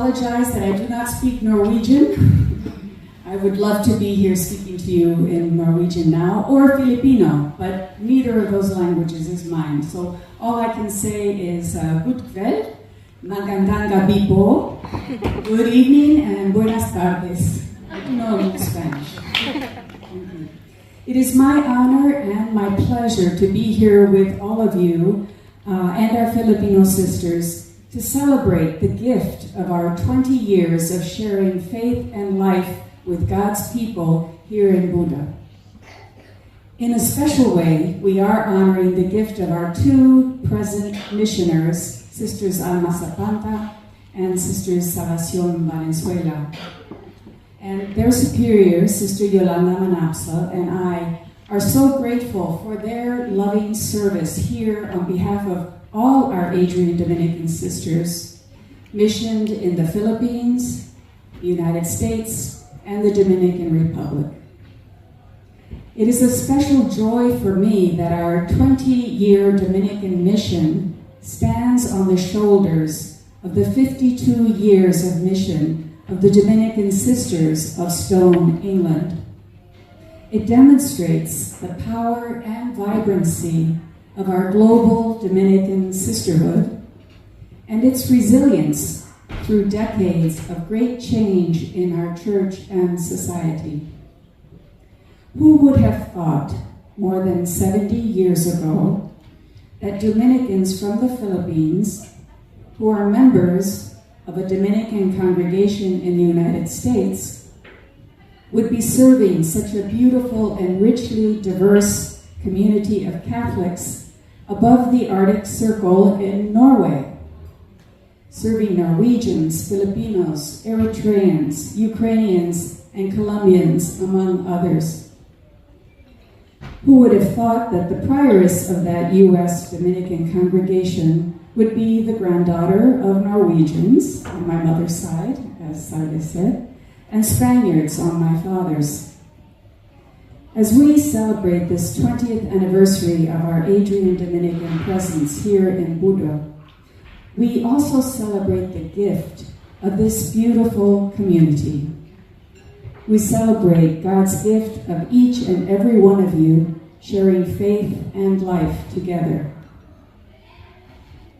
apologize that I do not speak Norwegian. I would love to be here speaking to you in Norwegian now, or Filipino, but neither of those languages is mine. So all I can say is good kveld, magandang gabi po, good evening, and buenas tardes. I do know Spanish. It is my honor and my pleasure to be here with all of you and our Filipino sisters to celebrate the gift of our 20 years of sharing faith and life with God's people here in Buda. In a special way, we are honoring the gift of our two present missioners, Sisters Alma Zapanta and Sisters Salvacion Valenzuela. And their superior, Sister Yolanda Manapsa, and I are so grateful for their loving service here on behalf of all our Adrian Dominican sisters, missioned in the Philippines, the United States, and the Dominican Republic. It is a special joy for me that our 20-year Dominican mission stands on the shoulders of the 52 years of mission of the Dominican Sisters of Stone, England. It demonstrates the power and vibrancy of our global Dominican sisterhood and its resilience through decades of great change in our church and society. Who would have thought more than 70 years ago that Dominicans from the Philippines, who are members of a Dominican congregation in the United States, would be serving such a beautiful and richly diverse community of Catholics above the Arctic Circle in Norway, serving Norwegians, Filipinos, Eritreans, Ukrainians, and Colombians, among others. Who would have thought that the prioress of that U.S. Dominican congregation would be the granddaughter of Norwegians on my mother's side, as Sarge said, and Spaniards on my father's. As we celebrate this 20th anniversary of our Adrian Dominican presence here in Buda, we also celebrate the gift of this beautiful community. We celebrate God's gift of each and every one of you sharing faith and life together.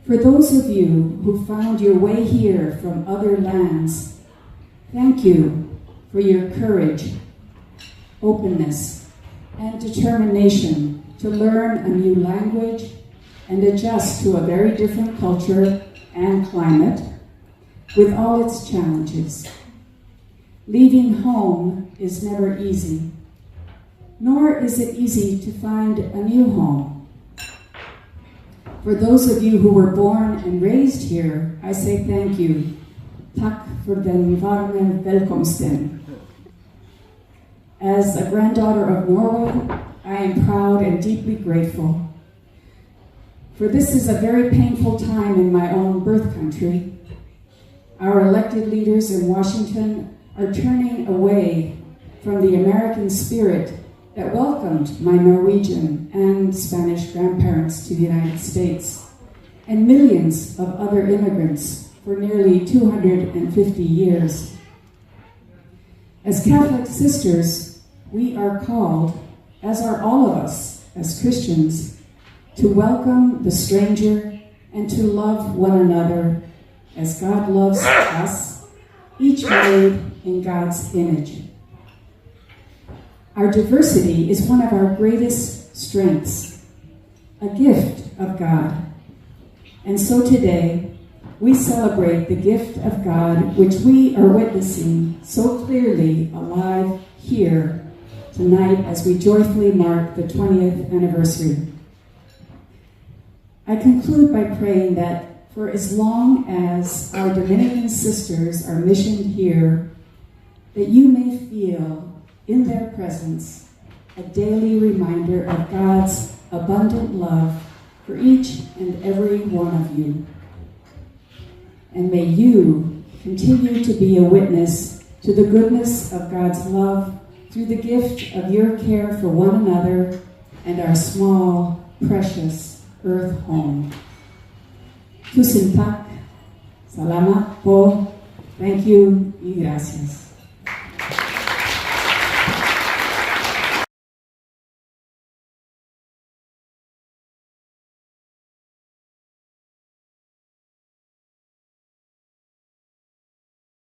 For those of you who found your way here from other lands, thank you for your courage, openness, and determination to learn a new language and adjust to a very different culture and climate with all its challenges. Leaving home is never easy, nor is it easy to find a new home. For those of you who were born and raised here, I say thank you. Tack för den varme välkomsten. As a granddaughter of Norway, I am proud and deeply grateful. For this is a very painful time in my own birth country. Our elected leaders in Washington are turning away from the American spirit that welcomed my Norwegian and Spanish grandparents to the United States and millions of other immigrants for nearly 250 years. As Catholic sisters, we are called, as are all of us as Christians, to welcome the stranger and to love one another as God loves us, each made in God's image. Our diversity is one of our greatest strengths, a gift of God. And so today, we celebrate the gift of God which we are witnessing so clearly alive here tonight as we joyfully mark the 20th anniversary. I conclude by praying that for as long as our Dominican sisters are missioned here, that you may feel in their presence a daily reminder of God's abundant love for each and every one of you. And may you continue to be a witness to the goodness of God's love through the gift of your care for one another and our small, precious earth home. Tusen tak, salamat po, Thank you y gracias.